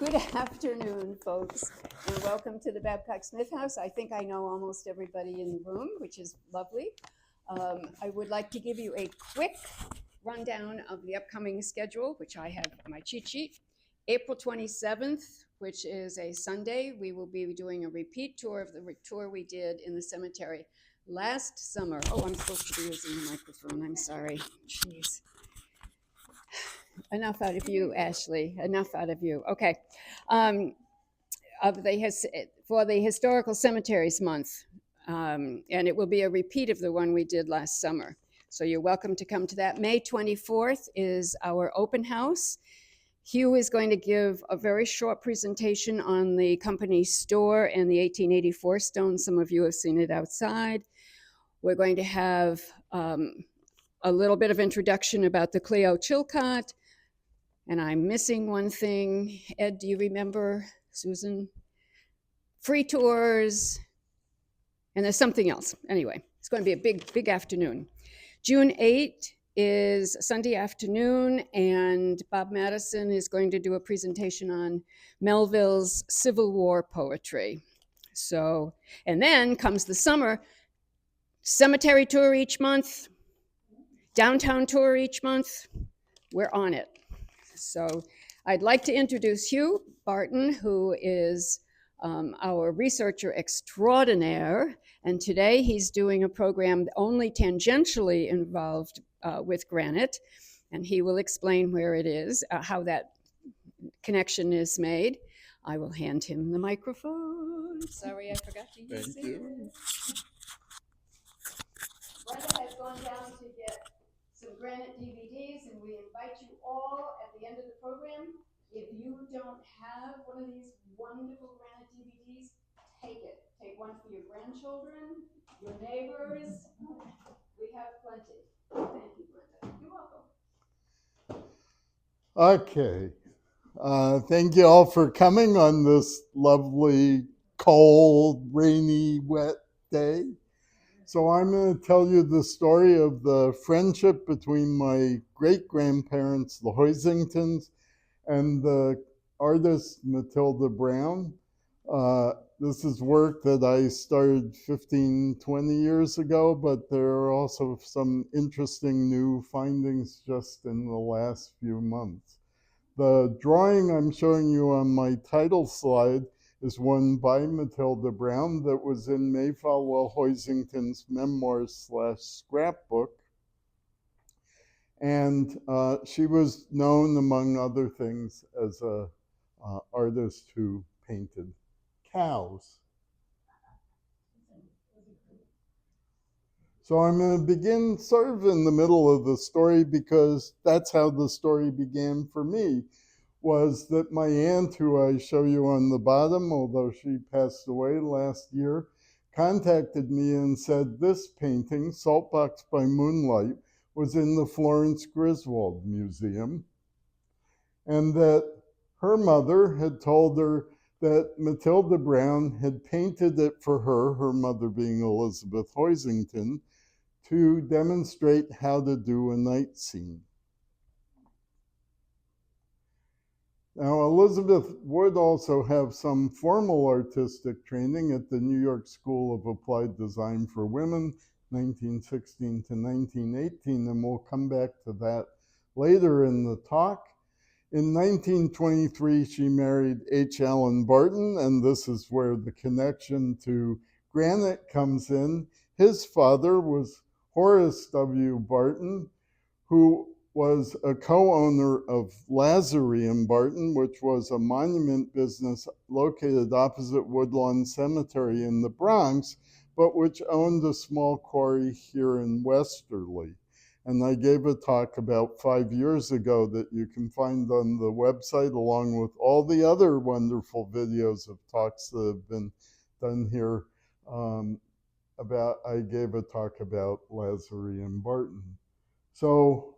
Good afternoon, folks, and welcome to the Babcock-Smith House. I think I know almost everybody in the room, which is lovely. I would like to give you a quick rundown of the upcoming schedule, which I have on my cheat sheet. April 27th, which is a Sunday, we will be doing a repeat tour of the tour we did in the cemetery last summer. Oh, I'm supposed to be using the microphone. I'm sorry. Jeez. Enough out of you, Ashley. Enough out of you. Okay. For the Historical Cemeteries Month, and it will be a repeat of the one we did last summer. So you're welcome to come to that. May 24th is our open house. Hugh is going to give a very short presentation on the company store and the 1884 stone. Some of you have seen it outside. We're going to have a little bit of introduction about the Cleo Chilcott. And I'm missing one thing. Ed, do you remember? Susan? Free tours. And there's something else. Anyway, it's going to be a big afternoon. June 8th is Sunday afternoon, and Bob Madison is going to do a presentation on Melville's Civil War poetry. So, and then comes the summer. Cemetery tour each month. Downtown tour each month. We're on it. So I'd like to introduce Hugh Barton, who is our researcher extraordinaire. And today he's doing a program only tangentially involved with granite. And he will explain where it is, how that connection is made. I will hand him the microphone. Sorry, I forgot to use it. Thank you. Brenda has gone down to get some granite DVDs, and we invite you all at the end of the program. If you don't have one of these wonderful granite DVDs, take it. Take one for your grandchildren, your neighbors. We have plenty. Thank you, Brenda. You're welcome. Okay. Thank you all for coming on this lovely, cold, rainy, wet day. So I'm going to tell you the story of the friendship between my great-grandparents, the Hoisingtons, and the artist Matilda Browne. This is work that I started 15, 20 years ago, but there are also some interesting new findings just in the last few months. The drawing I'm showing you on my title slide is one by Matilda Browne that was in May Falwell Hoisington's memoirs/scrapbook. And she was known, among other things, as an artist who painted cows. So I'm going to begin sort of in the middle of the story, because that's how the story began for me, was that my aunt, who I show you on the bottom, although she passed away last year, contacted me and said this painting, Saltbox by Moonlight, was in the Florence Griswold Museum, and that her mother had told her that Matilda Browne had painted it for her mother being Elizabeth Hoisington, to demonstrate how to do a night scene. Now, Elizabeth would also have some formal artistic training at the New York School of Applied Design for Women, 1916 to 1918, and we'll come back to that later in the talk. In 1923, she married H. Allen Barton, and this is where the connection to granite comes in. His father was Horace W. Barton, who was a co-owner of Lazary and Barton, which was a monument business located opposite Woodlawn Cemetery in the Bronx, but which owned a small quarry here in Westerly. And I gave a talk about 5 years ago that you can find on the website, along with all the other wonderful videos of talks that have been done here. I gave a talk about Lazary and Barton. So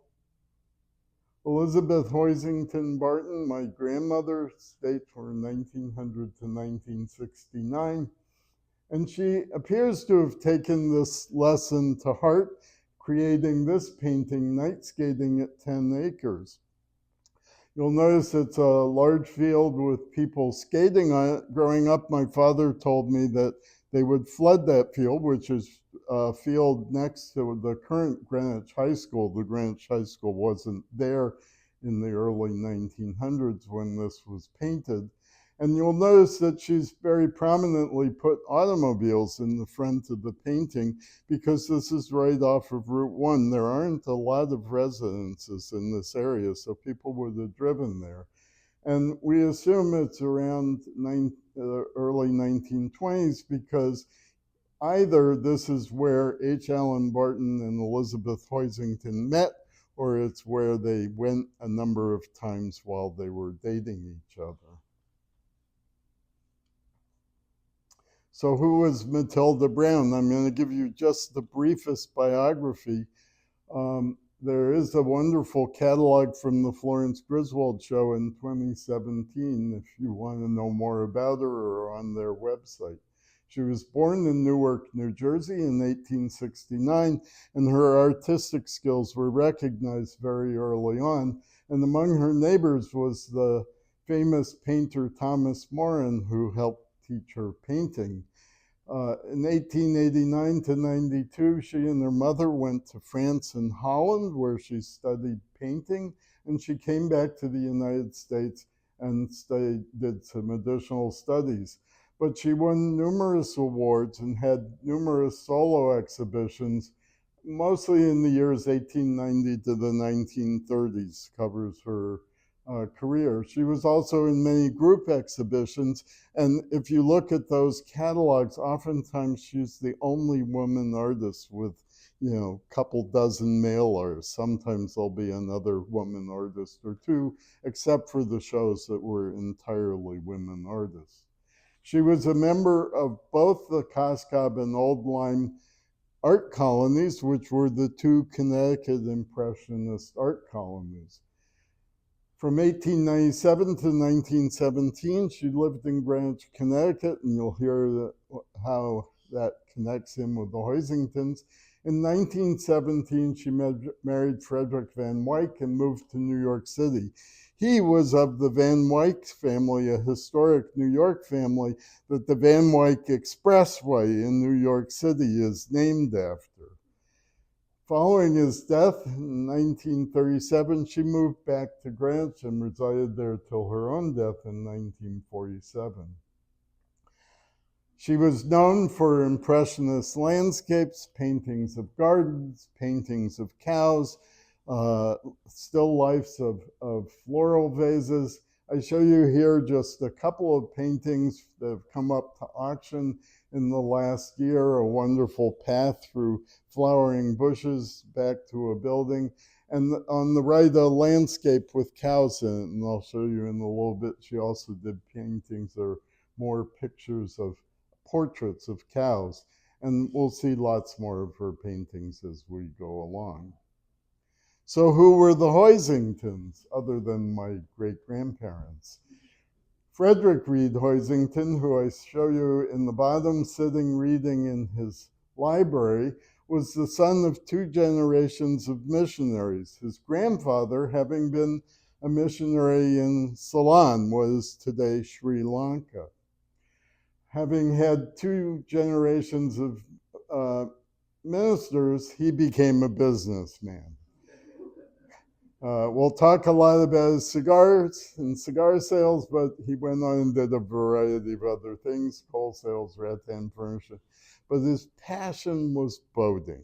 Elizabeth Hoisington Barton, my grandmother's dates were 1900 to 1969. And she appears to have taken this lesson to heart, creating this painting, Night Skating at 10 Acres. You'll notice it's a large field with people skating on it. Growing up, my father told me that they would flood that field, which is a field next to the current Greenwich High School. The Greenwich High School wasn't there in the early 1900s when this was painted. And you'll notice that she's very prominently put automobiles in the front of the painting because this is right off of Route 1. There aren't a lot of residences in this area, so people would have driven there. And we assume it's around early 1920s because either this is where H. Allen Barton and Elizabeth Hoisington met, or it's where they went a number of times while they were dating each other. So who was Matilda Browne? I'm going to give you just the briefest biography. There is a wonderful catalog from the Florence Griswold Show in 2017 if you want to know more about her, or on their website. She was born in Newark, New Jersey in 1869, and her artistic skills were recognized very early on. And among her neighbors was the famous painter Thomas Moran, who helped teach her painting. In 1889 to 92, she and her mother went to France and Holland, where she studied painting, and she came back to the United States and did some additional studies. But she won numerous awards and had numerous solo exhibitions, mostly in the years 1890 to the 1930s, covers her career. She was also in many group exhibitions, and if you look at those catalogs, oftentimes she's the only woman artist with, a couple dozen male artists. Sometimes there'll be another woman artist or two, except for the shows that were entirely women artists. She was a member of both the Coscob and Old Lyme art colonies, which were the two Connecticut Impressionist art colonies. From 1897 to 1917, she lived in Greenwich, Connecticut, and you'll hear how that connects him with the Hoisingtons. In 1917, she married Frederick Van Wyck and moved to New York City. He was of the Van Wyck family, a historic New York family that the Van Wyck Expressway in New York City is named after. Following his death in 1937, she moved back to Greenwich and resided there till her own death in 1947. She was known for Impressionist landscapes, paintings of gardens, paintings of cows, still lifes of floral vases. I show you here just a couple of paintings that have come up to auction in the last year, a wonderful path through flowering bushes back to a building. And on the right, a landscape with cows in it, and I'll show you in a little bit. She also did paintings that are more pictures of portraits of cows. And we'll see lots more of her paintings as we go along. So who were the Hoisingtons, other than my great-grandparents? Frederick Reed Hoisington, who I show you in the bottom sitting reading in his library, was the son of two generations of missionaries. His grandfather, having been a missionary in Ceylon, was today Sri Lanka. Having had two generations of ministers, he became a businessman. We'll talk a lot about his cigars and cigar sales, but he went on and did a variety of other things, coal sales, rattan furniture. But his passion was boating.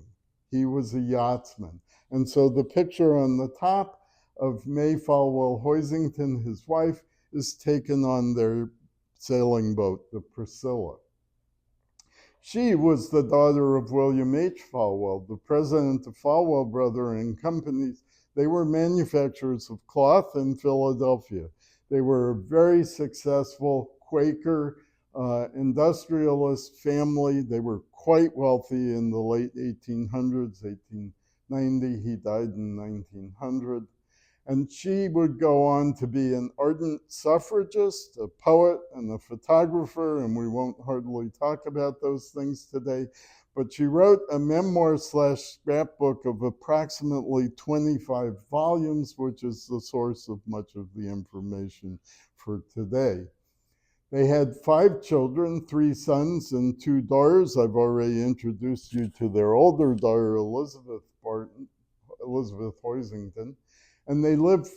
He was a yachtsman. And so the picture on the top of May Falwell Hoisington, his wife, is taken on their sailing boat, the Priscilla. She was the daughter of William H. Falwell, the president of Falwell Brother and Companies. They were manufacturers of cloth in Philadelphia. They were a very successful Quaker industrialist family. They were quite wealthy in the late 1800s, 1890. He died in 1900. And she would go on to be an ardent suffragist, a poet, and a photographer, and we won't hardly talk about those things today. but she wrote a memoir slash scrapbook of approximately 25 volumes, which is the source of much of the information for today. They had 5 children, 3 sons and 2 daughters. I've already introduced you to their older daughter, Elizabeth Hoisington. And they lived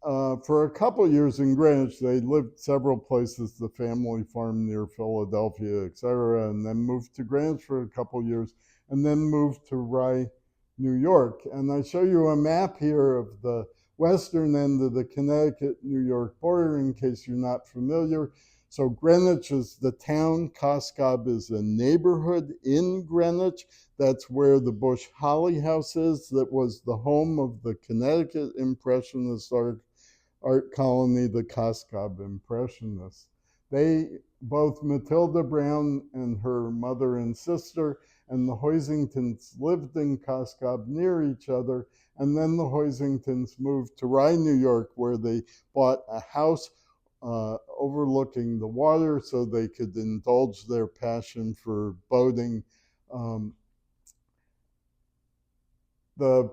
for a couple years in Greenwich. They lived several places, the family farm near Philadelphia, etc., and then moved to Greenwich for a couple years, and then moved to Rye, New York. And I show you a map here of the western end of the Connecticut-New York border in case you're not familiar. So Greenwich is the town. Coscob is a neighborhood in Greenwich. That's where the Bush Holly House is. That was the home of the Connecticut Impressionist art colony, the Coscob Impressionists. They, both Matilda Browne and her mother and sister, and the Hoisingtons lived in Coscob near each other. And then the Hoisingtons moved to Rye, New York, where they bought a house overlooking the water so they could indulge their passion for boating. The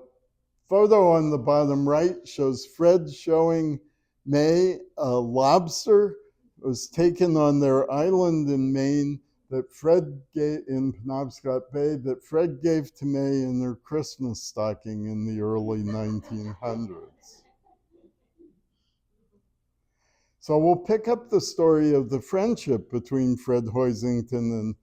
photo on the bottom right shows Fred showing May a lobster. It was taken on their island in Maine that Fred gave in Penobscot Bay, that Fred gave to May in their Christmas stocking in the early 1900s. So we'll pick up the story of the friendship between Fred Hoisington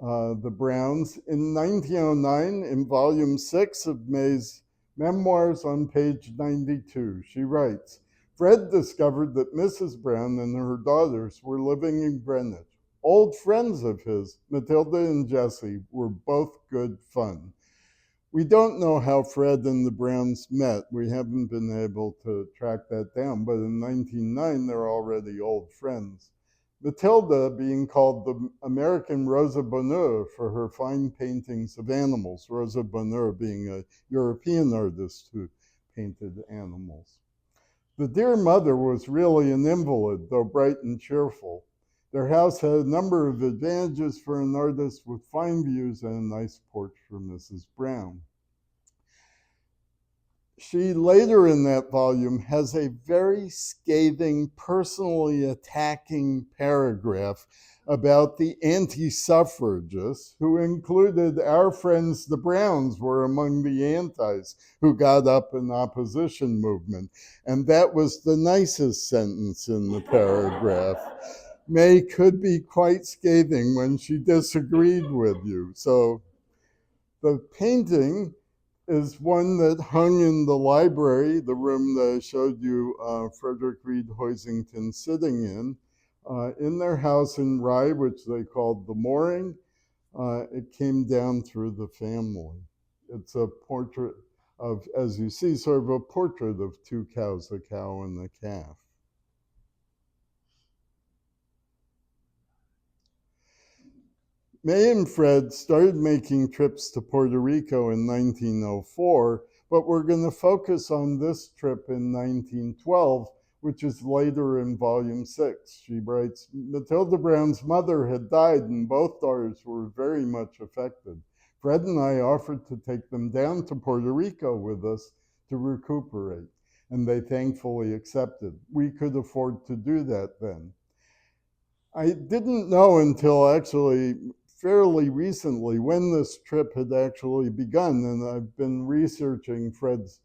and the Brownes. In 1909, in volume 6 of May's memoirs on page 92, she writes, Fred discovered that Mrs. Browne and her daughters were living in Greenwich. Old friends of his, Matilda and Jessie, were both good fun. We don't know how Fred and the Brownes met. We haven't been able to track that down, but in 1909, they're already old friends. Matilda being called the American Rosa Bonheur for her fine paintings of animals, Rosa Bonheur being a European artist who painted animals. The dear mother was really an invalid, though bright and cheerful. Their house had a number of advantages for an artist, with fine views and a nice porch for Mrs. Browne. She later in that volume has a very scathing, personally attacking paragraph about the anti-suffragists, who included our friends the Brownes were among the antis who got up an opposition movement. And that was the nicest sentence in the paragraph. May could be quite scathing when she disagreed with you. So the painting is one that hung in the library, the room that I showed you Frederick Reed Hoisington sitting in their house in Rye, which they called the Mooring. It came down through the family. It's a portrait of, as you see, sort of a portrait of 2 cows, a cow and a calf. May and Fred started making trips to Puerto Rico in 1904, but we're going to focus on this trip in 1912, which is later in volume 6. She writes, Matilda Browne's mother had died and both daughters were very much affected. Fred and I offered to take them down to Puerto Rico with us to recuperate, and they thankfully accepted. We could afford to do that then. I didn't know until actually fairly recently when this trip had actually begun, and I've been researching Fred's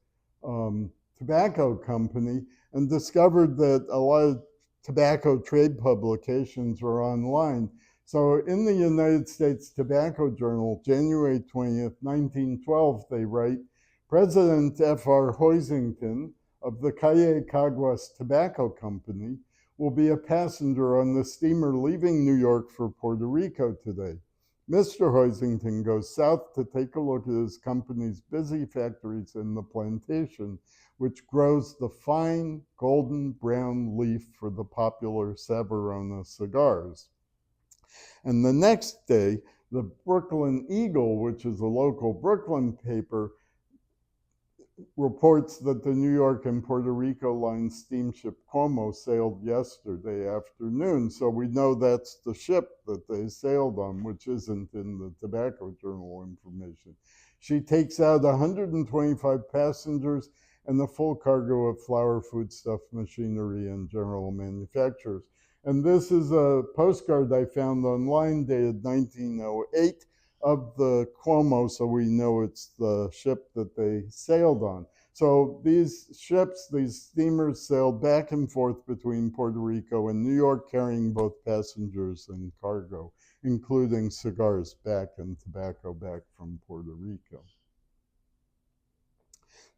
tobacco company and discovered that a lot of tobacco trade publications are online. So in the United States Tobacco Journal, January 20th, 1912, they write, President F.R. Hoisington of the Calle Caguas Tobacco Company will be a passenger on the steamer leaving New York for Puerto Rico today. Mr. Hoisington goes south to take a look at his company's busy factories in the plantation, which grows the fine golden brown leaf for the popular Savarona cigars. And the next day, the Brooklyn Eagle, which is a local Brooklyn paper, reports that the New York and Puerto Rico line steamship Como sailed yesterday afternoon. So we know that's the ship that they sailed on, which isn't in the Tobacco Journal information. She takes out 125 passengers and the full cargo of flour, foodstuff, machinery, and general manufacturers. And this is a postcard I found online dated 1908 of the Como, so we know it's the ship that they sailed on. So these ships, these steamers, sailed back and forth between Puerto Rico and New York, carrying both passengers and cargo, including cigars back and tobacco back from Puerto Rico.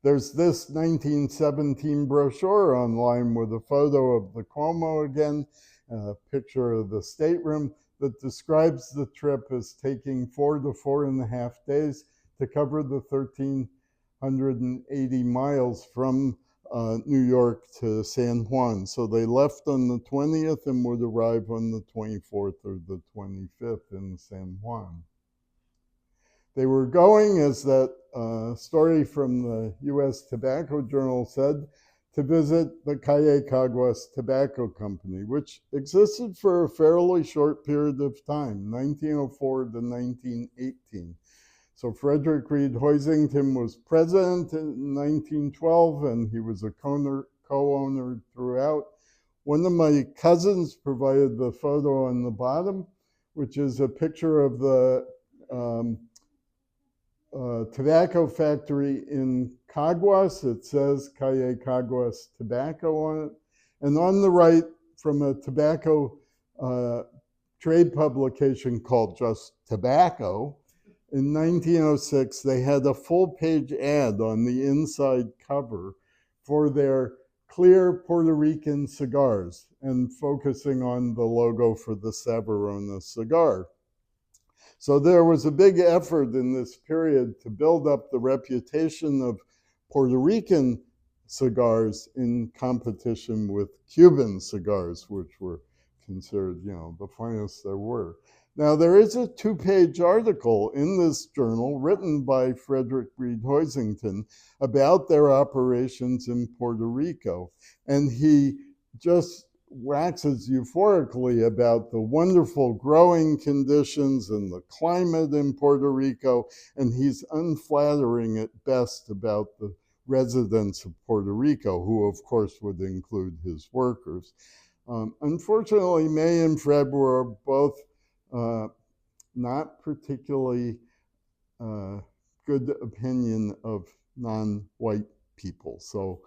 There's this 1917 brochure online with a photo of the Como again, a picture of the stateroom that describes the trip as taking 4 to 4.5 days to cover the 1,380 miles from New York to San Juan. So they left on the 20th and would arrive on the 24th or the 25th in San Juan. They were going, as that story from the U.S. Tobacco Journal said, to visit the Calle Caguas Tobacco Company, which existed for a fairly short period of time, 1904 to 1918. So Frederick Reed Hoisington was president in 1912, and he was a co-owner throughout. One of my cousins provided the photo on the bottom, which is a picture of the tobacco factory in Caguas. It says Calle Caguas Tobacco on it. And on the right, from a tobacco trade publication called just Tobacco, in 1906, they had a full-page ad on the inside cover for their clear Puerto Rican cigars and focusing on the logo for the Savarona cigar. So there was a big effort in this period to build up the reputation of Puerto Rican cigars in competition with Cuban cigars, which were considered, the finest there were. Now, there is a 2-page article in this journal written by Frederick Reed Hoisington about their operations in Puerto Rico. And he just waxes euphorically about the wonderful growing conditions and the climate in Puerto Rico, and he's unflattering at best about the residents of Puerto Rico, who of course would include his workers. Unfortunately, May and Fred were both not particularly good opinion of non-white people. So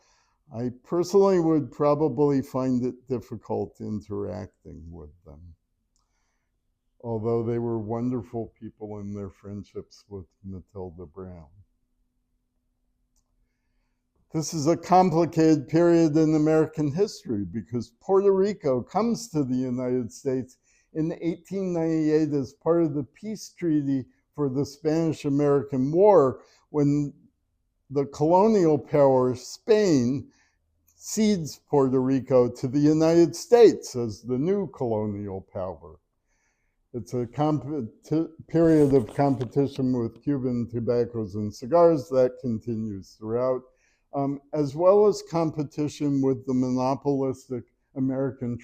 I personally would probably find it difficult interacting with them, although they were wonderful people in their friendships with Matilda Browne. This is a complicated period in American history because Puerto Rico comes to the United States in 1898 as part of the peace treaty for the Spanish-American War, when the colonial power, Spain, cedes Puerto Rico to the United States as the new colonial power. It's a period of competition with Cuban tobaccos and cigars that continues throughout, as well as competition with the monopolistic American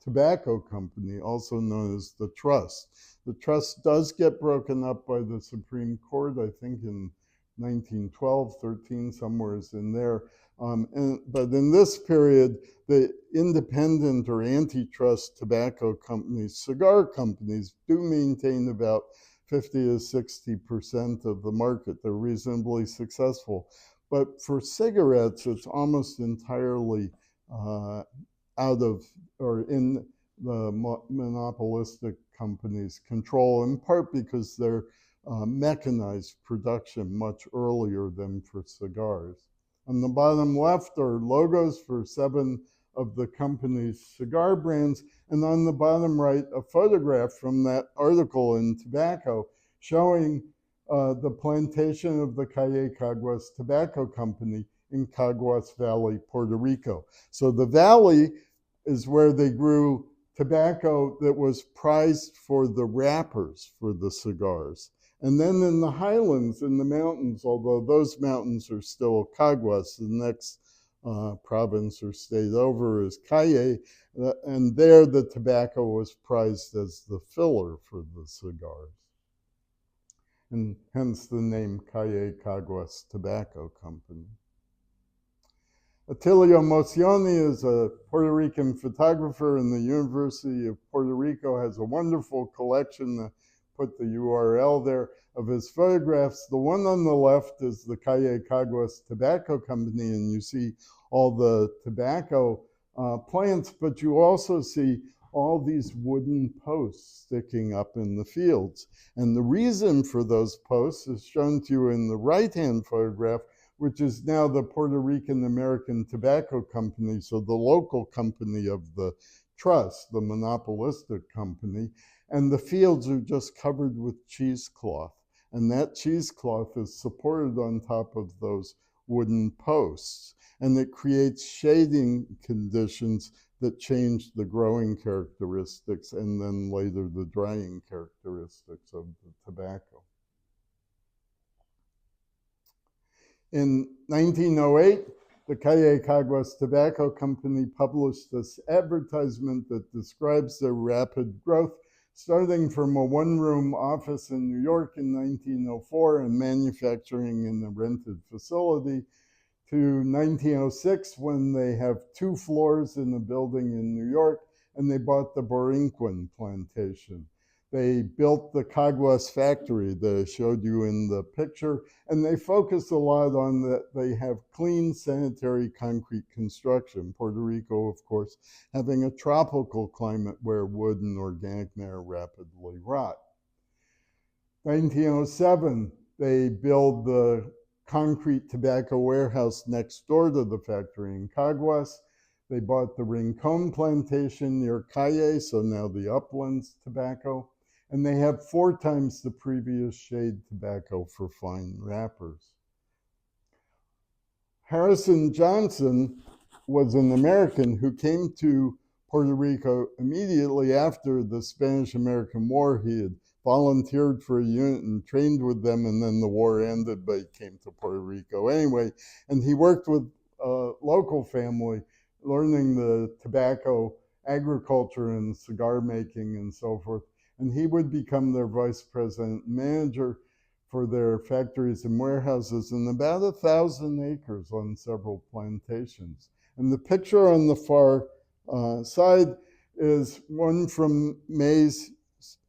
Tobacco Company, also known as the Trust. The Trust does get broken up by the Supreme Court, I think in 1912, 13, somewhere is in there. But in this period, the independent or antitrust tobacco companies, cigar companies, do maintain about 50 to 60% of the market. They're reasonably successful. But for cigarettes, it's almost entirely out of or in the monopolistic companies' control, in part because they're mechanized production much earlier than for cigars. On the bottom left are logos for 7 of the company's cigar brands, and on the bottom right, a photograph from that article in Tobacco showing the plantation of the Calle Caguas Tobacco Company in Caguas Valley, Puerto Rico. So the valley is where they grew tobacco that was prized for the wrappers for the cigars. And then in the highlands, in the mountains, although those mountains are still Caguas, the next province or state over is Calle, and there the tobacco was prized as the filler for the cigars, and hence the name Calle Caguas Tobacco Company. Attilio Mocioni is a Puerto Rican photographer in the University of Puerto Rico, has a wonderful collection, put the URL there, of his photographs. The one on the left is the Calle Caguas Tobacco Company, and you see all the tobacco plants, but you also see all these wooden posts sticking up in the fields. And the reason for those posts is shown to you in the right-hand photograph, which is now the Puerto Rican American Tobacco Company, so the local company of the trust, the monopolistic company, and the fields are just covered with cheesecloth. And that cheesecloth is supported on top of those wooden posts. And it creates shading conditions that change the growing characteristics and then later the drying characteristics of the tobacco. In 1908, the Calle Caguas Tobacco Company published this advertisement that describes their rapid growth, starting from a one-room office in New York in 1904 and manufacturing in a rented facility, to 1906 when they have 2 floors in a building in New York and they bought the Borinquen plantation. They built the Caguas factory that I showed you in the picture, and they focus a lot on that they have clean sanitary concrete construction. Puerto Rico, of course, having a tropical climate where wood and organic matter rapidly rot. 1907, they build the concrete tobacco warehouse next door to the factory in Caguas. They bought the Rincon plantation near Calle, so now the Uplands tobacco. And they have 4 times the previous shade tobacco for fine wrappers. Harrison Johnson was an American who came to Puerto Rico immediately after the Spanish-American War. He had volunteered for a unit and trained with them, and then the war ended, but he came to Puerto Rico anyway. And he worked with a local family, learning the tobacco agriculture and cigar making and so forth. And he would become their vice president manager for their factories and warehouses in about 1,000 acres on several plantations. And the picture on the far side is one from May's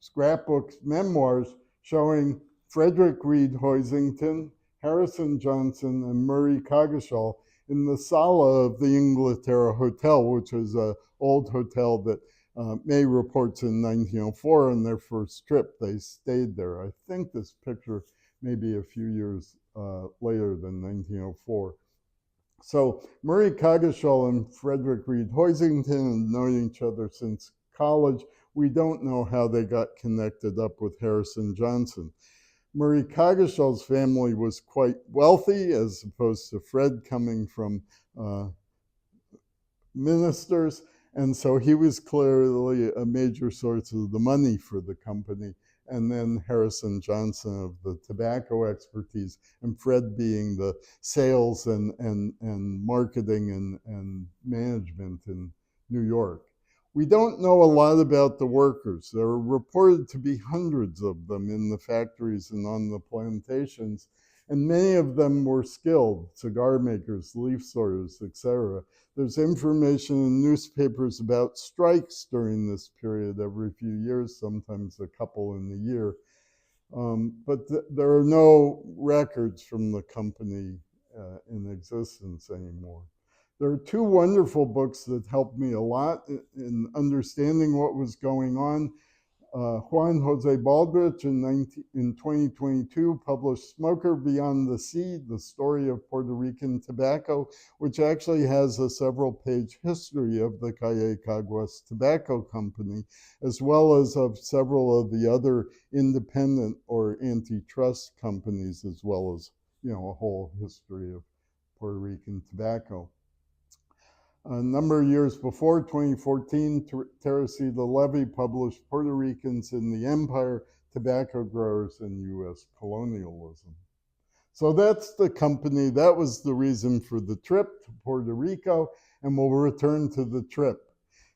scrapbook memoirs showing Frederick Reed Hoisington, Harrison Johnson, and Murray Coggeshall in the sala of the Inglaterra Hotel, which is an old hotel that May reports in 1904 on their first trip. They stayed there. I think this picture may be a few years later than 1904. So Murray Coggeshall and Frederick Reed Hoisington have known each other since college. We don't know how they got connected up with Harrison Johnson. Murray Coggeshall's family was quite wealthy, as opposed to Fred coming from ministers, and so he was clearly a major source of the money for the company. And then Harrison Johnson of the tobacco expertise, and Fred being the sales and marketing and management in New York. We don't know a lot about the workers. There are reported to be hundreds of them in the factories and on the plantations, and many of them were skilled, cigar makers, leaf sorters, etc. There's information in newspapers about strikes during this period every few years, sometimes a couple in a year. But there are no records from the company in existence anymore. There are 2 wonderful books that helped me a lot in understanding what was going on. Juan Jose Baldrich in 2022 published Smoker Beyond the Sea, the story of Puerto Rican tobacco, which actually has a several-page history of the Calle Caguas Tobacco Company, as well as of several of the other independent or antitrust companies, as well as, a whole history of Puerto Rican tobacco. A number of years before, 2014, Teresita Levy published Puerto Ricans in the Empire, tobacco growers and U.S. colonialism. So that's the company. That was the reason for the trip to Puerto Rico, and we'll return to the trip.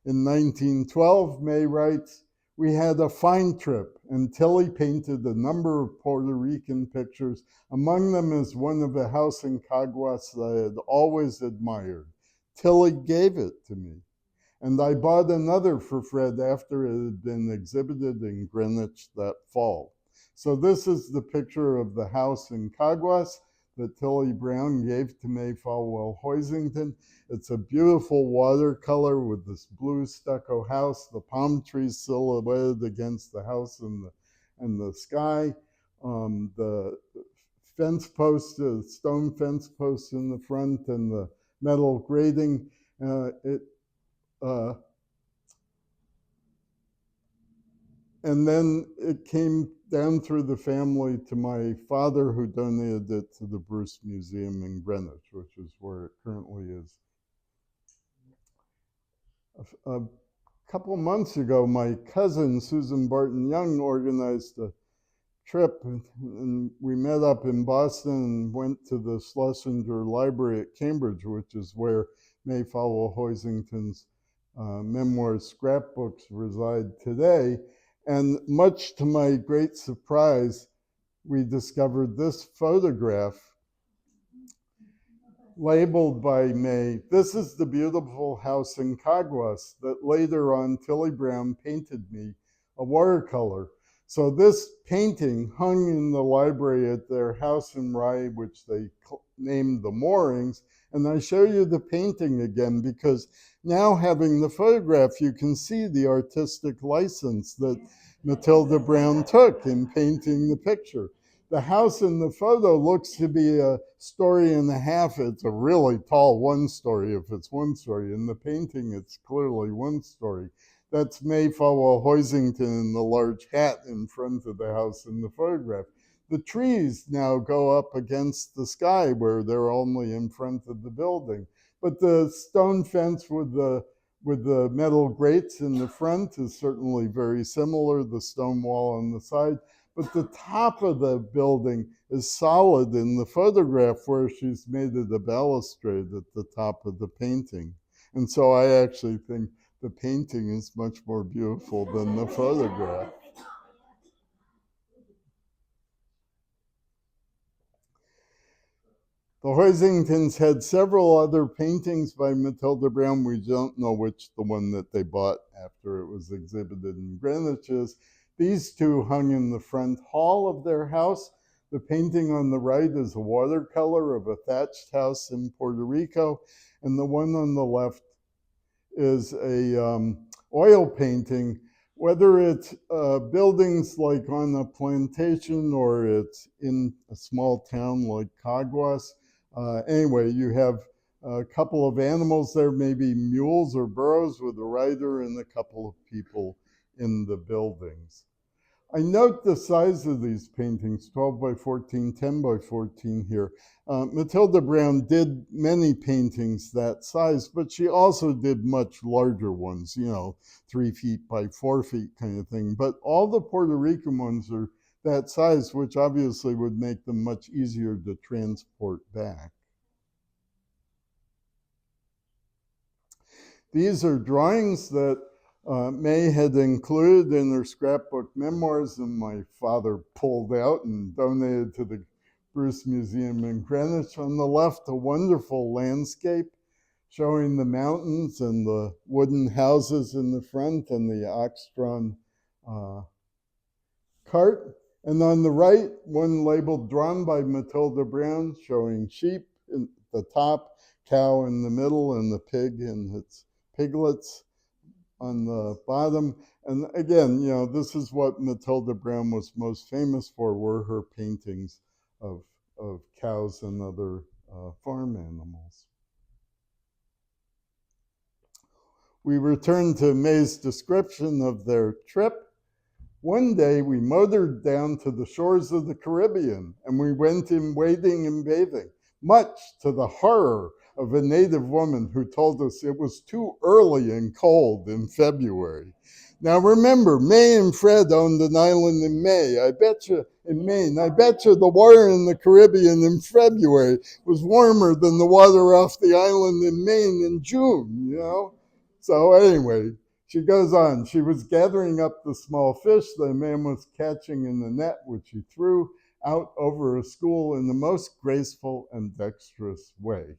In 1912, May writes, we had a fine trip, and Tilly painted a number of Puerto Rican pictures. Among them is one of a house in Caguas that I had always admired. Tilly gave it to me, and I bought another for Fred after it had been exhibited in Greenwich that fall. So this is the picture of the house in Caguas that Tilly Browne gave to May Falwell Hoisington. It's a beautiful watercolor with this blue stucco house, the palm trees silhouetted against the house and the sky. The fence post, the stone fence post in the front, and the metal grating. And then it came down through the family to my father, who donated it to the Bruce Museum in Greenwich, which is where it currently is. A couple months ago, my cousin, Susan Barton Young, organized a trip, and we met up in Boston and went to the Schlesinger Library at Cambridge, which is where May Falwell Hoisington's memoirs scrapbooks reside today. And much to my great surprise, we discovered this photograph labeled by May. This is the beautiful house in Caguas that later on Tilly Browne painted me a watercolor. So this painting hung in the library at their house in Rye, which they named the Moorings. And I show you the painting again because now, having the photograph, you can see the artistic license that Matilda Browne took in painting the picture. The house in the photo looks to be a story and a half. It's a really tall one story if it's one story. In the painting, it's clearly one story. That's May Falwell Hoisington in the large hat in front of the house in the photograph. The trees now go up against the sky where they're only in front of the building. But the stone fence with the metal grates in the front is certainly very similar, the stone wall on the side. But the top of the building is solid in the photograph where she's made it a balustrade at the top of the painting. And so I actually think the painting is much more beautiful than the photograph. The Hoisingtons had several other paintings by Matilda Browne. We don't know which the one that they bought after it was exhibited in Greenwich is. These two hung in the front hall of their house. The painting on the right is a watercolor of a thatched house in Puerto Rico, and the one on the left is a oil painting. Whether it's buildings like on a plantation or it's in a small town like Caguas, anyway, you have a couple of animals there, maybe mules or burros with a rider and a couple of people in the buildings. I note the size of these paintings, 12 by 14, 10 by 14 here. Matilda Browne did many paintings that size, but she also did much larger ones, 3 feet by 4 feet kind of thing. But all the Puerto Rican ones are that size, which obviously would make them much easier to transport back. These are drawings that May had included in her scrapbook memoirs, and my father pulled out and donated to the Bruce Museum in Greenwich. On the left, a wonderful landscape showing the mountains and the wooden houses in the front and the ox-drawn cart. And on the right, one labeled drawn by Matilda Browne, showing sheep at the top, cow in the middle, and the pig and its piglets on the bottom. And again, this is what Matilda Browne was most famous for, were her paintings of cows and other farm animals. We return to May's description of their trip. One day we motored down to the shores of the Caribbean, and we went in wading and bathing, much to the horror of a native woman who told us it was too early and cold in February. Now remember, May and Fred owned an island in Maine. I bet you the water in the Caribbean in February was warmer than the water off the island in Maine in June, you know? So anyway, she goes on. She was gathering up the small fish the man was catching in the net, which he threw out over a school in the most graceful and dexterous way.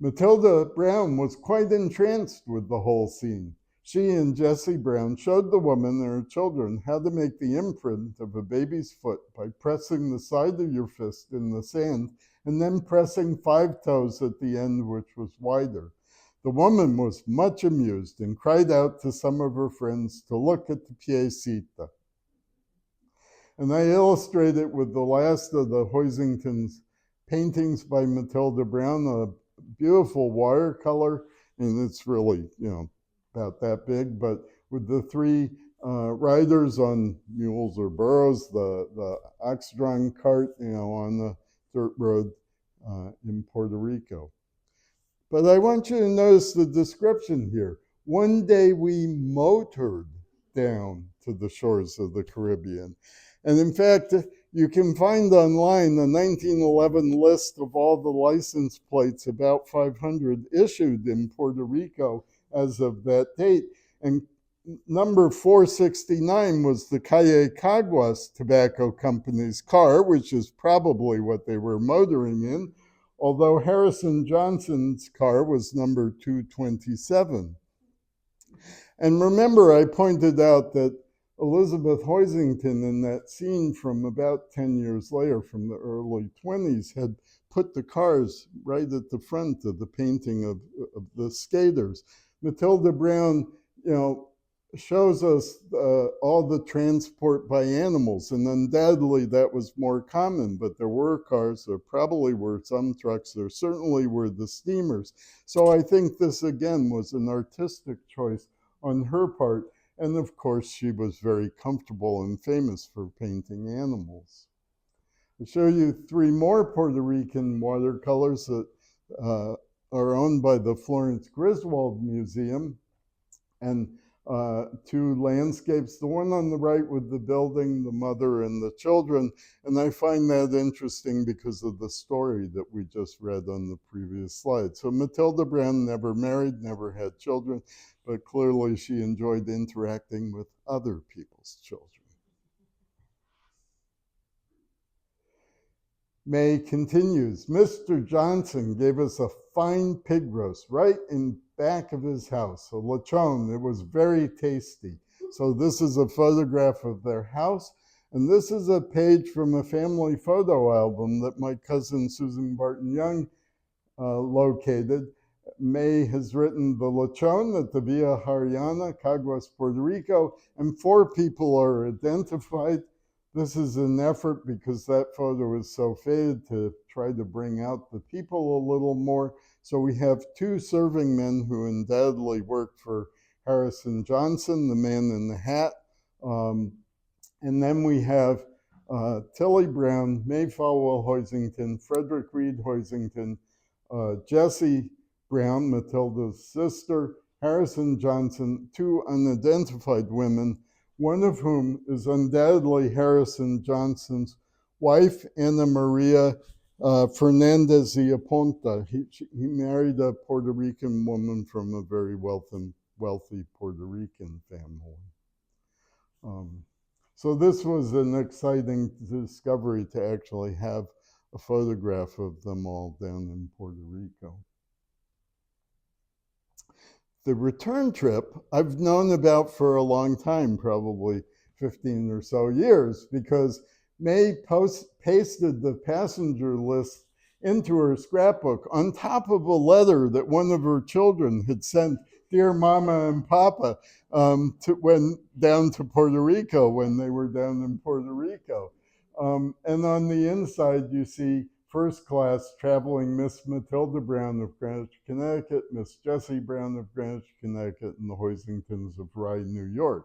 Matilda Browne was quite entranced with the whole scene. She and Jessie Browne showed the woman and her children how to make the imprint of a baby's foot by pressing the side of your fist in the sand and then pressing 5 toes at the end, which was wider. The woman was much amused and cried out to some of her friends to look at the piecita. And I illustrate it with the last of the Hoisington's paintings by Matilda Browne, a beautiful watercolor, and it's really, about that big, but with the 3 riders on mules or burros, the ox-drawn cart, on the dirt road in Puerto Rico. But I want you to notice the description here. One day we motored down to the shores of the Caribbean. And in fact, you can find online the 1911 list of all the license plates, about 500 issued in Puerto Rico as of that date. And number 469 was the Calle Caguas Tobacco Company's car, which is probably what they were motoring in, although Harrison Johnson's car was number 227. And remember, I pointed out that Elizabeth Hoisington in that scene from about 10 years later, from the early 20s, had put the cars right at the front of the painting of the skaters. Matilda Browne, shows us all the transport by animals, and undoubtedly that was more common, but there were cars, there probably were some trucks, there certainly were the steamers. So I think this again was an artistic choice on her part, and of course she was very comfortable and famous for painting animals. I'll show you 3 more Puerto Rican watercolors that are owned by the Florence Griswold Museum, and 2 landscapes, the one on the right with the building, the mother and the children. And I find that interesting because of the story that we just read on the previous slide. So Matilda Browne never married, never had children, but clearly she enjoyed interacting with other people's children. May continues, Mr. Johnson gave us a fine pig roast right in back of his house, a lechon. It was very tasty. So this is a photograph of their house, and this is a page from a family photo album that my cousin Susan Barton Young located. May has written the lechon at the Villa Haryana, Caguas, Puerto Rico, and 4 people are identified. This is an effort, because that photo is so faded, to try to bring out the people a little more. So we have 2 serving men who undoubtedly worked for Harrison Johnson, the man in the hat. And then we have Tilly Browne, May Falwell Hoisington, Frederick Reed Hoisington, Jessie Browne, Matilda's sister, Harrison Johnson, 2 unidentified women, one of whom is undoubtedly Harrison Johnson's wife, Ana Maria Fernandez y Aponte. He married a Puerto Rican woman from a very wealthy Puerto Rican family. So this was an exciting discovery to actually have a photograph of them all down in Puerto Rico. The return trip I've known about for a long time, probably 15 or so years, because May pasted the passenger list into her scrapbook on top of a letter that one of her children had sent, dear Mama and Papa, down to Puerto Rico when they were down in Puerto Rico. And on the inside, you see first class traveling Miss Matilda Browne of Greenwich, Connecticut, Miss Jessie Browne of Greenwich, Connecticut, and the Hoisingtons of Rye, New York.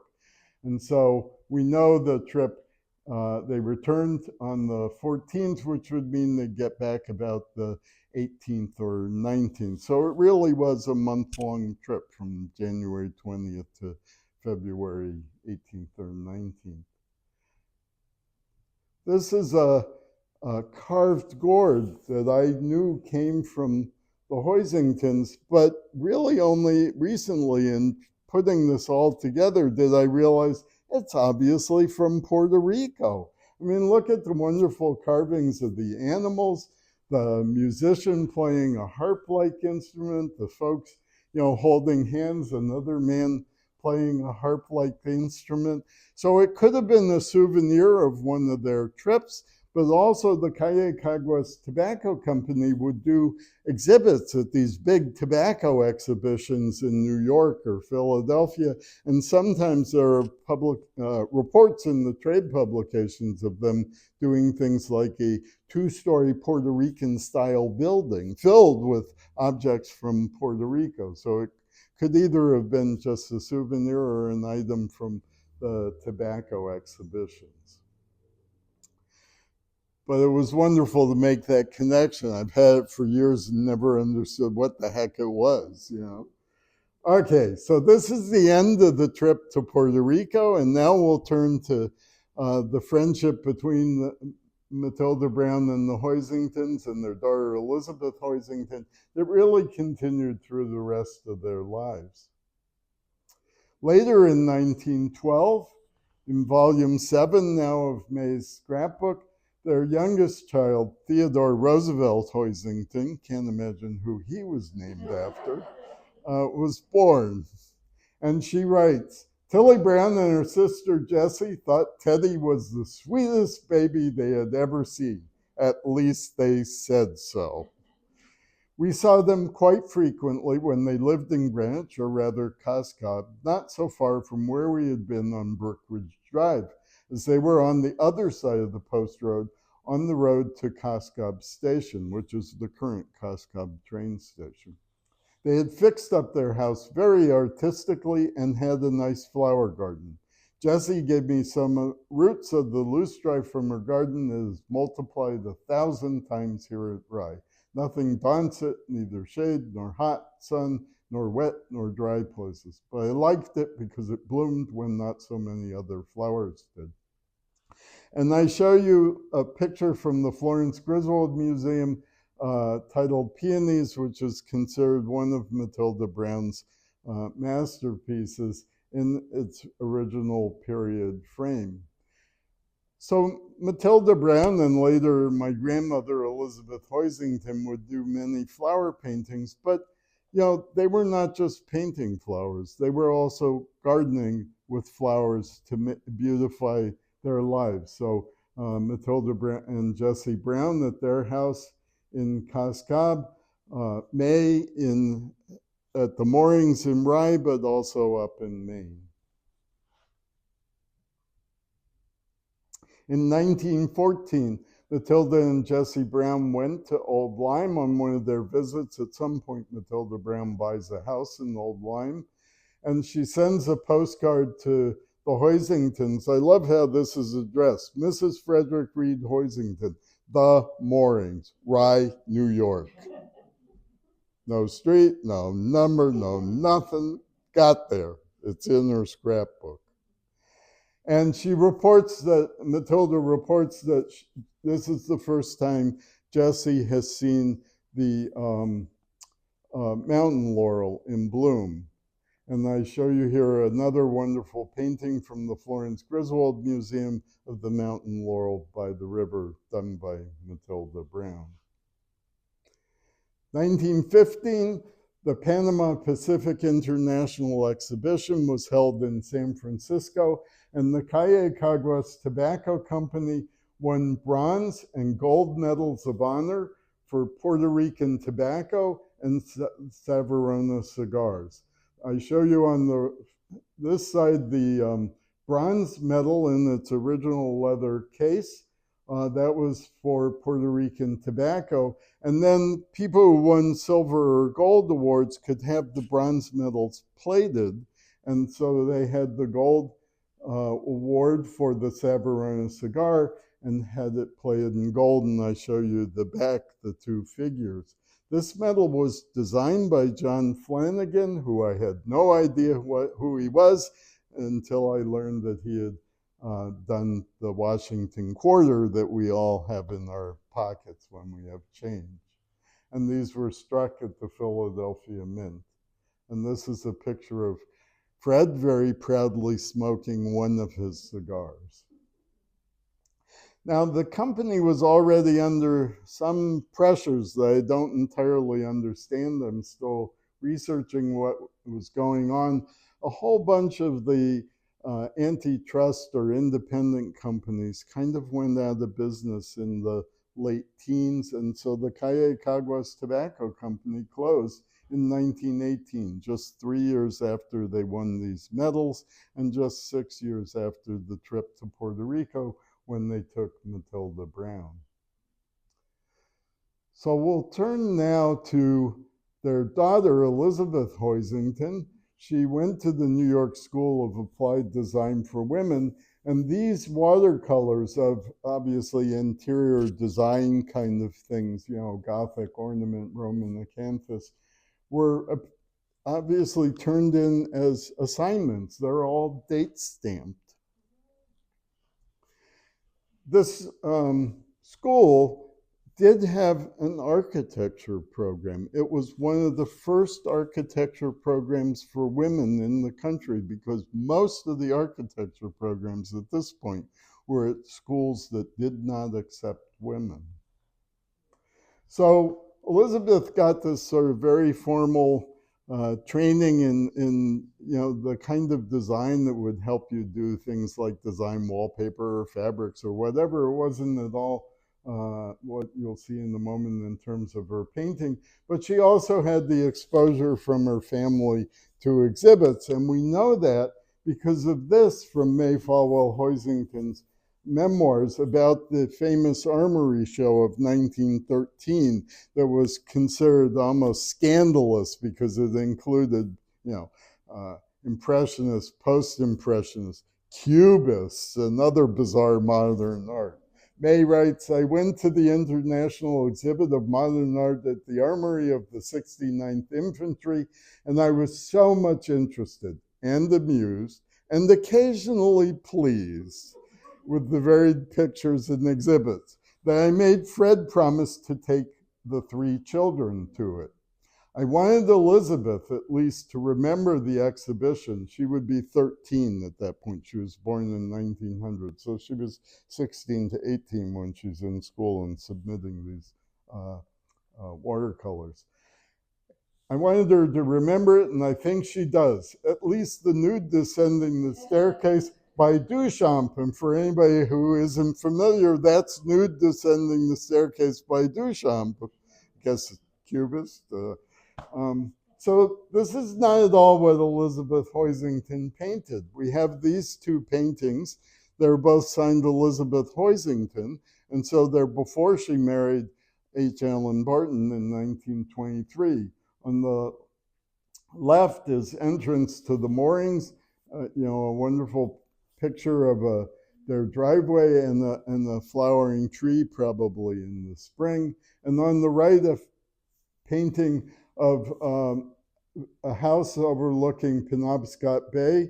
And so we know the trip, they returned on the 14th, which would mean they get back about the 18th or 19th. So it really was a month-long trip from January 20th to February 18th or 19th. This is a carved gourd that I knew came from the Hoisingtons, but really only recently in putting this all together did I realize it's obviously from Puerto Rico. I mean, look at the wonderful carvings of the animals, the musician playing a harp-like instrument, the folks, holding hands, another man playing a harp-like instrument. So it could have been a souvenir of one of their trips, but also the Calle Caguas Tobacco Company would do exhibits at these big tobacco exhibitions in New York or Philadelphia, and sometimes there are public reports in the trade publications of them doing things like a 2-story Puerto Rican-style building filled with objects from Puerto Rico. So it could either have been just a souvenir or an item from the tobacco exhibitions. But it was wonderful to make that connection. I've had it for years and never understood what the heck it was, Okay, so this is the end of the trip to Puerto Rico, and now we'll turn to the friendship between Matilda Browne and the Hoisingtons and their daughter Elizabeth Hoisington that really continued through the rest of their lives. Later in 1912, in volume 7 now of May's scrapbook, their youngest child, Theodore Roosevelt Hoisington, can't imagine who he was named after, was born. And she writes, Tilly Browne and her sister Jessie thought Teddy was the sweetest baby they had ever seen. At least they said so. We saw them quite frequently when they lived in Greenwich, or rather Coscob, not so far from where we had been on Brookridge Drive, as they were on the other side of the post road on the road to Coscob Station, which is the current Coscob train station. They had fixed up their house very artistically and had a nice flower garden. Jessie gave me some roots of the loosestrife from her garden that is multiplied 1,000 times here at Rye. Nothing daunts it, neither shade nor hot sun, nor wet nor dry places. But I liked it because it bloomed when not so many other flowers did. And I show you a picture from the Florence Griswold Museum titled Peonies, which is considered one of Matilda Browne's masterpieces in its original period frame. So Matilda Browne and later my grandmother Elizabeth Hoisington would do many flower paintings, but they were not just painting flowers. They were also gardening with flowers to beautify their lives. So Matilda Browne and Jessie Browne at their house in Coscob, May at the moorings in Rye, but also up in Maine. In 1914, Matilda and Jessie Browne went to Old Lyme on one of their visits. At some point, Matilda Browne buys a house in Old Lyme, and she sends a postcard to the Hoisingtons. I love how this is addressed. Mrs. Frederick Reed Hoisington, The Moorings, Rye, New York. No street, no number, no nothing. Got there. It's in her scrapbook. And Matilda reports that this is the first time Jessie has seen the mountain laurel in bloom. And I show you here another wonderful painting from the Florence Griswold Museum of the mountain laurel by the river, done by Matilda Browne. 1915, the Panama Pacific International Exhibition was held in San Francisco, and the Calle Caguas Tobacco Company won bronze and gold medals of honor for Puerto Rican tobacco and Savarona cigars. I show you on this side the bronze medal in its original leather case. That was for Puerto Rican tobacco. And then people who won silver or gold awards could have the bronze medals plated. And so they had the gold award for the Savarona cigar and had it plated in gold. And I show you the back, the two figures. This medal was designed by John Flanagan, who I had no idea who he was. until I learned that he had done the Washington quarter that we all have in our pockets when we have change. And these were struck at the Philadelphia Mint. And this is a picture of Fred very proudly smoking one of his cigars. Now, the company was already under some pressures that I don't entirely understand. I'm still researching what was going on. A whole bunch of the antitrust or independent companies kind of went out of business in the late teens, and so the Calle Caguas Tobacco Company closed in 1918, just 3 years after they won these medals, and just 6 years after the trip to Puerto Rico when they took Matilda Browne. So we'll turn now to their daughter, Elizabeth Hoisington. She went to the New York School of Applied Design for Women, and these watercolors of obviously interior design kind of things, you know, Gothic ornament, Roman acanthus, were obviously turned in as assignments. They're all date stamped. This school did have an architecture program. It was one of the first architecture programs for women in the country, because most of the architecture programs at this point were at schools that did not accept women. So Elizabeth got this sort of very formal training in you know, the kind of design that would help you do things like design wallpaper or fabrics or whatever. It wasn't at all what you'll see in a moment in terms of her painting, but she also had the exposure from her family to exhibits, and we know that because of this from May Falwell Hoisington's memoirs about the famous Armory show of 1913 that was considered almost scandalous because it included, you know, Impressionists, post-Impressionists, Cubists, and other bizarre modern art. May writes, I went to the International Exhibit of Modern Art at the Armory of the 69th Infantry, and I was so much interested and amused and occasionally pleased with the varied pictures and exhibits that I made Fred promise to take the 3 children to it. I wanted Elizabeth at least to remember the exhibition. She would be 13 at that point. She was born in 1900, so she was 16 to 18 when she's in school and submitting these watercolors. I wanted her to remember it, and I think she does. At least the nude descending the staircase by Duchamp, and for anybody who isn't familiar, that's Nude Descending the Staircase by Duchamp. I guess Cubist. So this is not at all what Elizabeth Hoisington painted. We have these 2 paintings. They're both signed Elizabeth Hoisington, and so they're before she married H. Allen Barton in 1923. On the left is entrance to the moorings, you know, a wonderful picture of their driveway and a flowering tree, probably in the spring. And on the right, a painting of a house overlooking Penobscot Bay,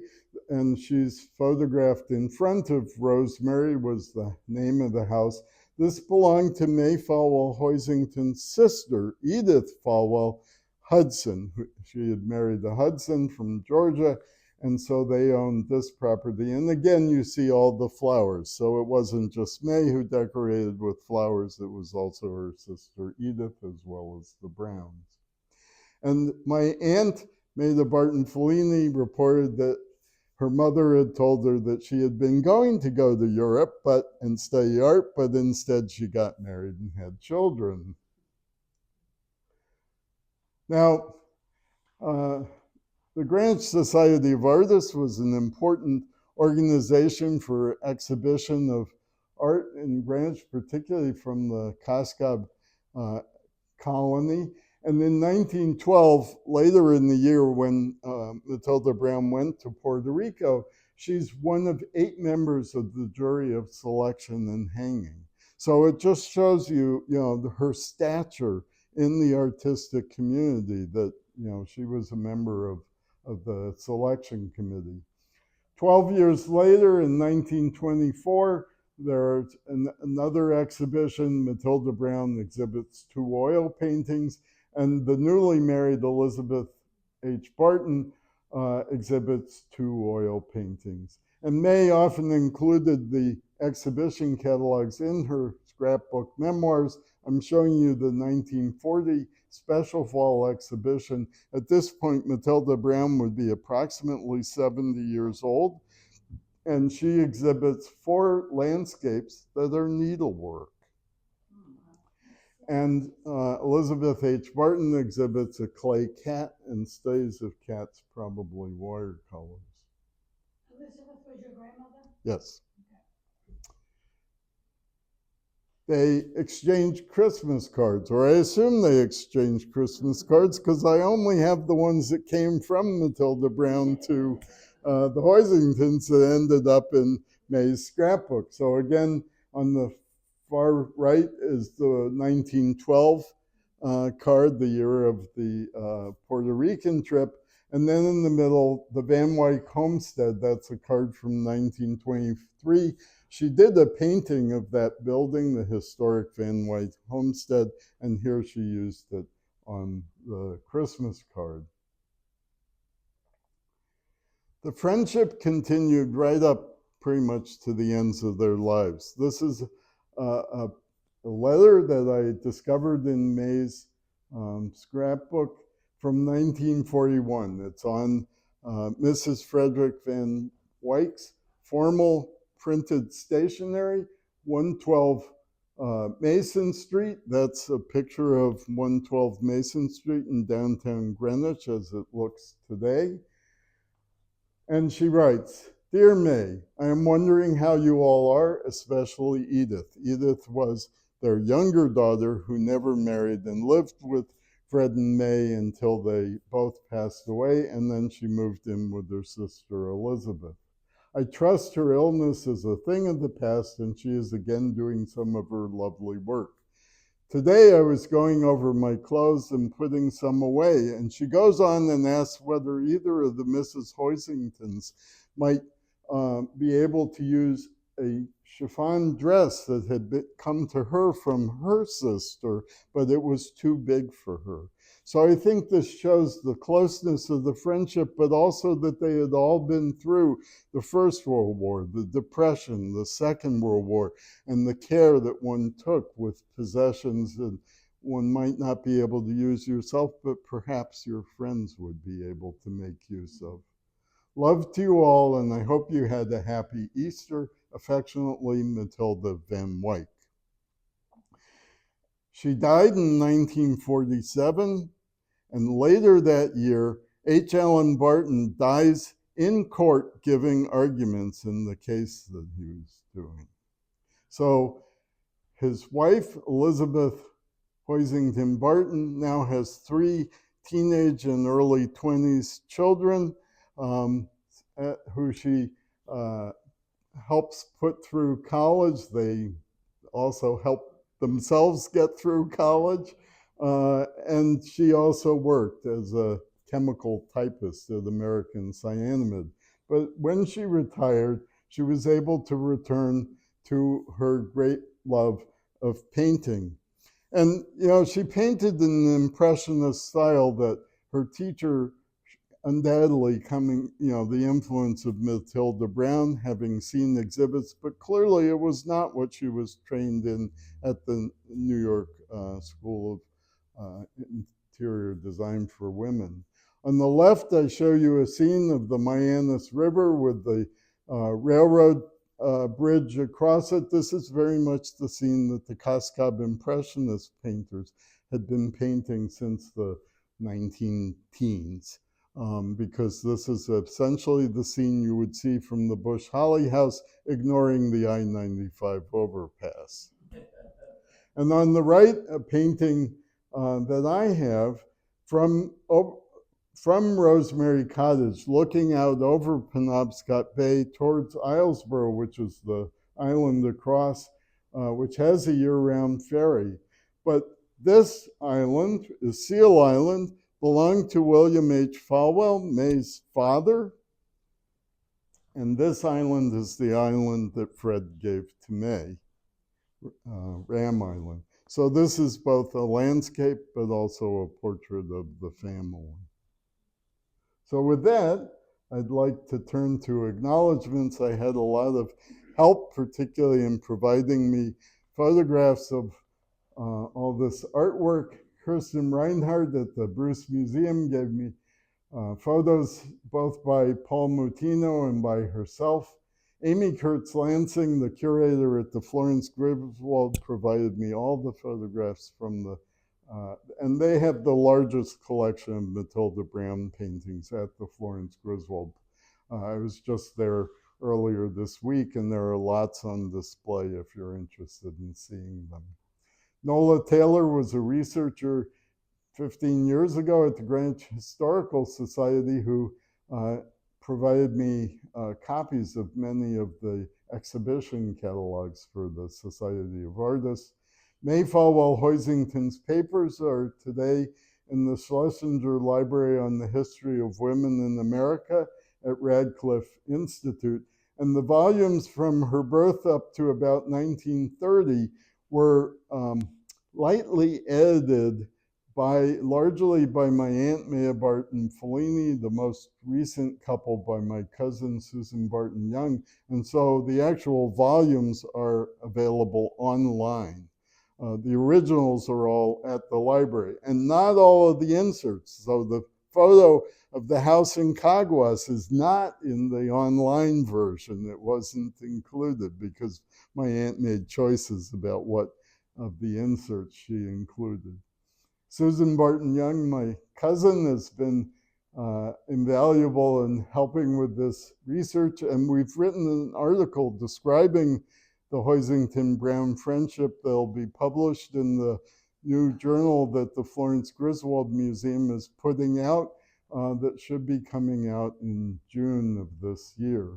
and she's photographed in front of Rosemary, was the name of the house. This belonged to May Falwell Hoisington's sister, Edith Falwell Hudson. She had married a Hudson from Georgia, and so they owned this property. And again, you see all the flowers. So it wasn't just May who decorated with flowers, it was also her sister Edith, as well as the Browns. And my aunt, Maida Barton Fellini, reported that her mother had told her that she had been going to go to Europe and study art, but instead she got married and had children. Now, the Greenwich Society of Artists was an important organization for exhibition of art in Greenwich, particularly from the Cascab colony. And in 1912, later in the year when Matilda Browne went to Puerto Rico, she's one of 8 members of the jury of selection and hanging. So it just shows you, you know, her stature in the artistic community, that, you know, she was a member of the selection committee. 12 years later, in 1924, there's another exhibition. Matilda Browne exhibits 2 oil paintings, and the newly married Elizabeth H. Barton exhibits 2 oil paintings. And May often included the exhibition catalogs in her scrapbook memoirs. I'm showing you the 1940 special fall exhibition. At this point, Matilda Browne would be approximately 70 years old, and she exhibits 4 landscapes that are needlework. And Elizabeth H. Barton exhibits a clay cat and stays of cats, probably watercolors. Elizabeth was your grandmother? Yes. They exchanged Christmas cards, or I assume they exchanged Christmas cards, because I only have the ones that came from Matilda Browne to the Hoisingtons that ended up in May's scrapbook. So again, on the far right is the 1912 card, the year of the Puerto Rican trip. And then in the middle, the Van Wyck homestead, that's a card from 1923. She did a painting of that building, the historic Van Wyck homestead, and here she used it on the Christmas card. The friendship continued right up pretty much to the ends of their lives. This is a letter that I discovered in May's scrapbook from 1941. It's on Mrs. Frederick Van Wyck's formal printed stationery, 112 Mason Street. That's a picture of 112 Mason Street in downtown Greenwich as it looks today. And she writes, "Dear May, I am wondering how you all are, especially Edith." Edith was their younger daughter who never married and lived with Fred and May until they both passed away, and then she moved in with her sister Elizabeth. "I trust her illness is a thing of the past and she is again doing some of her lovely work. Today I was going over my clothes and putting some away," and she goes on and asks whether either of the Mrs. Hoisingtons might be able to use a chiffon dress that had come to her from her sister, but it was too big for her. So I think this shows the closeness of the friendship, but also that they had all been through the First World War, the Depression, the Second World War, and the care that one took with possessions that one might not be able to use yourself, but perhaps your friends would be able to make use of. Love to you all, and I hope you had a happy Easter. Affectionately, Matilda Van Wyck. She died in 1947, and later that year, H. Allen Barton dies in court giving arguments in the case that he was doing. So his wife, Elizabeth Hoisington Barton, now has 3 teenage and early 20s children who she helps put through college. They also help themselves get through college. And she also worked as a chemical typist at American Cyanamid. But when she retired, she was able to return to her great love of painting. And, you know, she painted in an Impressionist style that her teacher undoubtedly coming, you know, the influence of Matilda Browne, having seen exhibits, but clearly it was not what she was trained in at the New York School of Interior Design for Women. On the left, I show you a scene of the Mianus River with the railroad bridge across it. This is very much the scene that the Cascab Impressionist painters had been painting since the 19-teens. Because this is essentially the scene you would see from the Bush Holly House, ignoring the I-95 overpass. And on the right, a painting that I have from Rosemary Cottage, looking out over Penobscot Bay towards Islesboro, which is the island across, which has a year-round ferry. But this island is Seal Island, belonged to William H. Falwell, May's father. And this island is the island that Fred gave to May, Ram Island. So this is both a landscape, but also a portrait of the family. So with that, I'd like to turn to acknowledgments. I had a lot of help, particularly in providing me photographs of all this artwork. Kirsten Reinhardt at the Bruce Museum gave me photos both by Paul Mutino and by herself. Amy Kurtz Lansing, the curator at the Florence Griswold, provided me all the photographs from the, and they have the largest collection of Matilda Browne paintings at the Florence Griswold. I was just there earlier this week, and there are lots on display if you're interested in seeing them. Nola Taylor was a researcher 15 years ago at the Greenwich Historical Society who provided me copies of many of the exhibition catalogs for the Society of Artists. May Falwell-Hoisington's papers are today in the Schlesinger Library on the History of Women in America at Radcliffe Institute. And the volumes from her birth up to about 1930 were lightly edited largely by my Aunt Maya Barton Fellini, the most recent couple by my cousin Susan Barton Young. And so the actual volumes are available online. The originals are all at the library, and not all of the inserts. So the photo of the house in Caguas is not in the online version. It wasn't included because my aunt made choices about what of the inserts she included. Susan Barton Young, my cousin, has been invaluable in helping with this research, and we've written an article describing the Hoisington-Browne friendship that'll be published in the new journal that the Florence Griswold Museum is putting out that should be coming out in June of this year.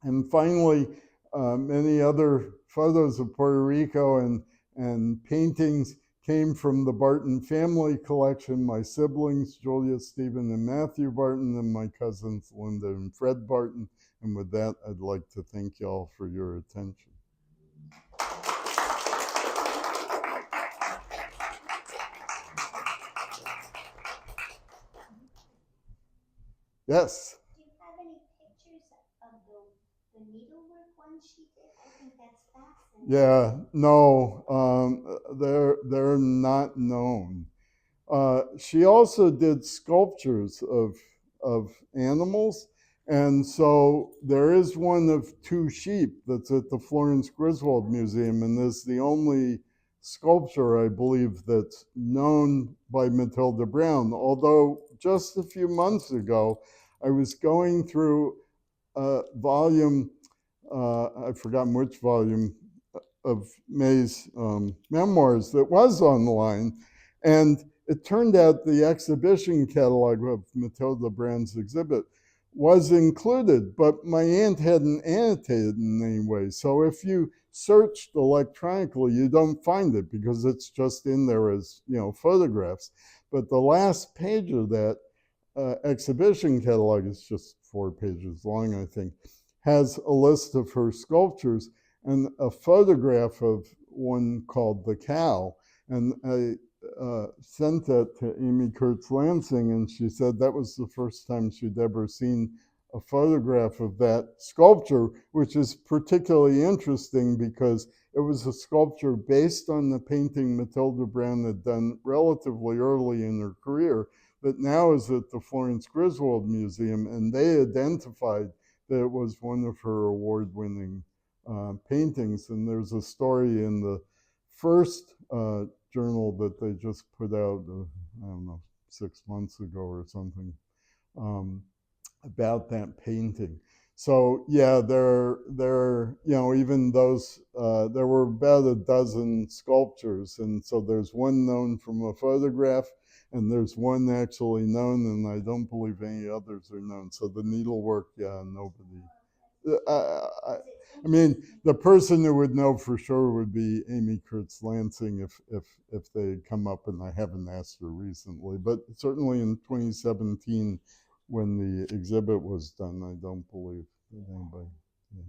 And finally, many other photos of Puerto Rico and paintings came from the Barton family collection, my siblings, Julia, Stephen, and Matthew Barton, and my cousins, Linda and Fred Barton. And with that, I'd like to thank you all for your attention. Yes? Do you have any pictures of the needlework one she did? I think that's fascinating. Yeah, no, they're not known. She also did sculptures of animals, and so there is one of two sheep that's at the Florence Griswold Museum, and is the only sculpture, I believe, that's known by Matilda Browne. Although just a few months ago, I was going through a volume, I've forgotten which volume, of May's memoirs that was online, and it turned out the exhibition catalog of Matilda Browne's exhibit was included, but my aunt hadn't annotated in any way. So if you searched electronically, you don't find it because it's just in there as, photographs. But the last page of that exhibition catalog, is just 4 pages long, I think, has a list of her sculptures and a photograph of one called The Cow. And I sent that to Amy Kurtz Lansing, and she said that was the first time she'd ever seen a photograph of that sculpture, which is particularly interesting because it was a sculpture based on the painting Matilda Browne had done relatively early in her career, that now is at the Florence Griswold Museum, and they identified that it was one of her award-winning paintings. And there's a story in the first journal that they just put out, I don't know, 6 months ago or something, about that painting. So yeah, there even those, there were about a dozen sculptures, and so there's one known from a photograph, and there's one actually known, and I don't believe any others are known. So the needlework, yeah, nobody. I mean, the person who would know for sure would be Amy Kurtz Lansing if they had come up, and I haven't asked her recently. But certainly in 2017, when the exhibit was done, I don't believe with anybody. Yeah.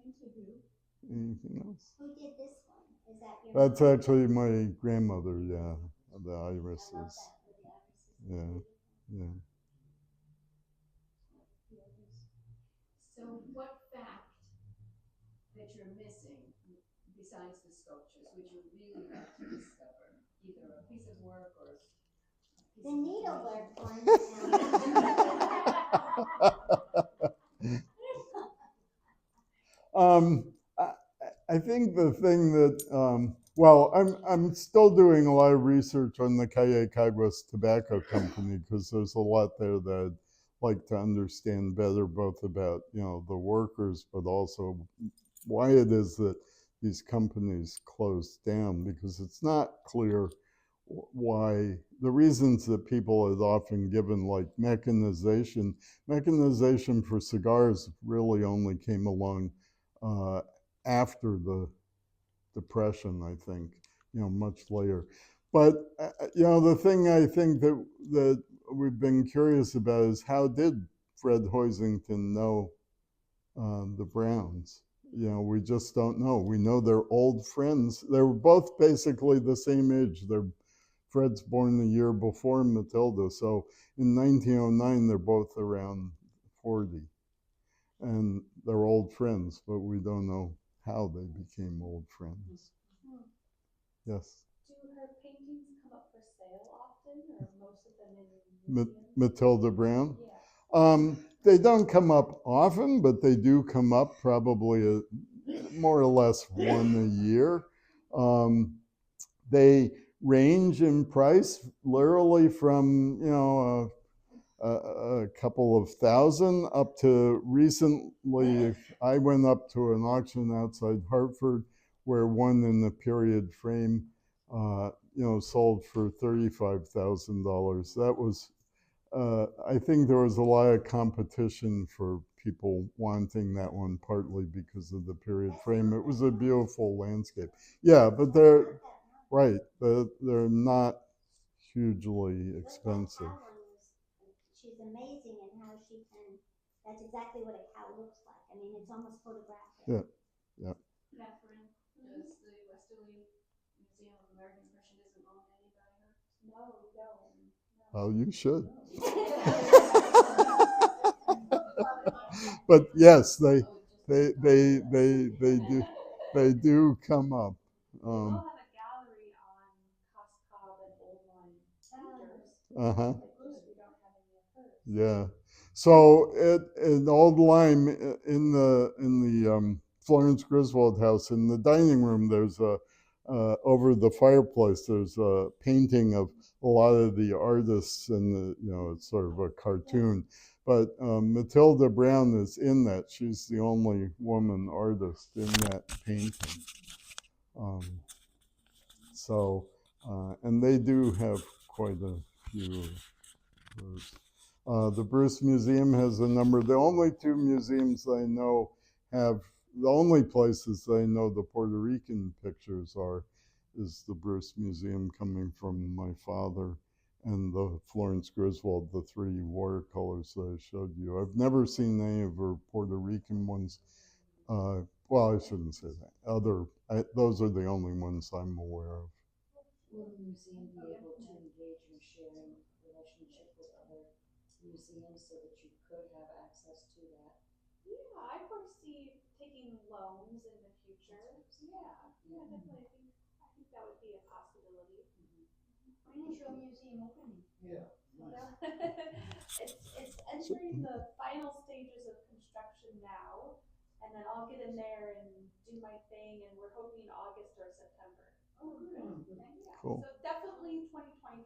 Thank you. Anything else? Who did this one? Is that your That's mom? actually my grandmother, yeah, the I love irises. that for the irises. Yeah, yeah. So what fact that you're missing, besides the sculptures, would you really like to discover? Either a piece of work or a piece The of needlework information? Um, I, I think the thing that, well, I'm still doing a lot of research on the Cayucayguas Tobacco Company because there's a lot there that I'd like to understand better, both about, the workers, but also why it is that these companies closed down, because it's not clear why the reasons that people had often given, like mechanization for cigars really only came along after the Depression, I think, much later. But the thing I think that we've been curious about is, how did Fred Hoisington know the Browns? We just don't know. We know they're old friends. They were both basically the same age. Fred's born the year before Matilda, so in 1909 they're both around 40. And they're old friends, but we don't know how they became old friends. Yes. Do her paintings come up for sale often, or most of them in museums? Matilda Browne? Yeah. They don't come up often, but they do come up probably more or less one a year. They range in price literally from, a couple of thousand up to recently. I went up to an auction outside Hartford where one in the period frame, sold for $35,000. That was, I think there was a lot of competition for people wanting that one, partly because of the period frame. It was a beautiful landscape. Yeah, but they're right. They're not hugely expensive. She's amazing in how she can, that's exactly what a cow looks like. I mean, it's almost photographic. Yeah, yeah. Catherine, does the Westerly Museum of American Impressionism own any by her? No, we don't. No. Oh, you should. But yes, they do come up. We all have a gallery on Coscob and Old Line painters. Uh-huh. Of course, we don't have any of hers. Yeah. So in Old Lyme, in the Florence Griswold house, in the dining room, there's over the fireplace, there's a painting of a lot of the artists, and it's sort of a cartoon. But Matilda Browne is in that. She's the only woman artist in that painting. And they do have quite a few of those. The Bruce Museum has a number. The only two museums I know have, the only places I know the Puerto Rican pictures are, is the Bruce Museum coming from my father, and the Florence Griswold, the three watercolors that I showed you. I've never seen any of her Puerto Rican ones. Well, I shouldn't say that. Those are the only ones I'm aware of. Will the museum be able to engage in sharing relationship with other museums so that you could have access to that? Yeah, I foresee taking loans in the future. Yeah, definitely. I think that would be a possibility. When is your museum opening? Yeah. It's entering the final stages of construction now, and then I'll get in there and do my thing, and we're hoping August or September. Oh, good. Yeah. Cool. So definitely 2025.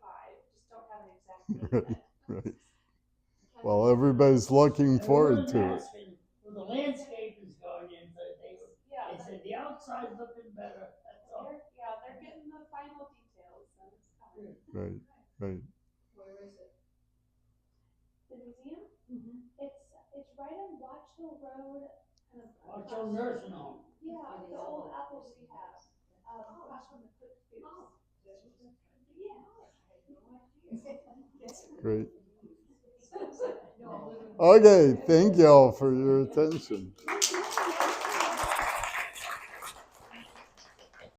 Just don't have an exact date yet. Right. Well, everybody's looking forward to it. Well, the landscape is going in, but they Yeah, said the outside's looking better. That's all. they're getting the final details, and it's coming. Right, right. Where is it? The museum? It's right on Watch Hill Road, kind of. Watch your nursing home. Yeah, the old Apple's Rehab, across from the Cook Foods. Yeah. Great. Okay, thank you all for your attention.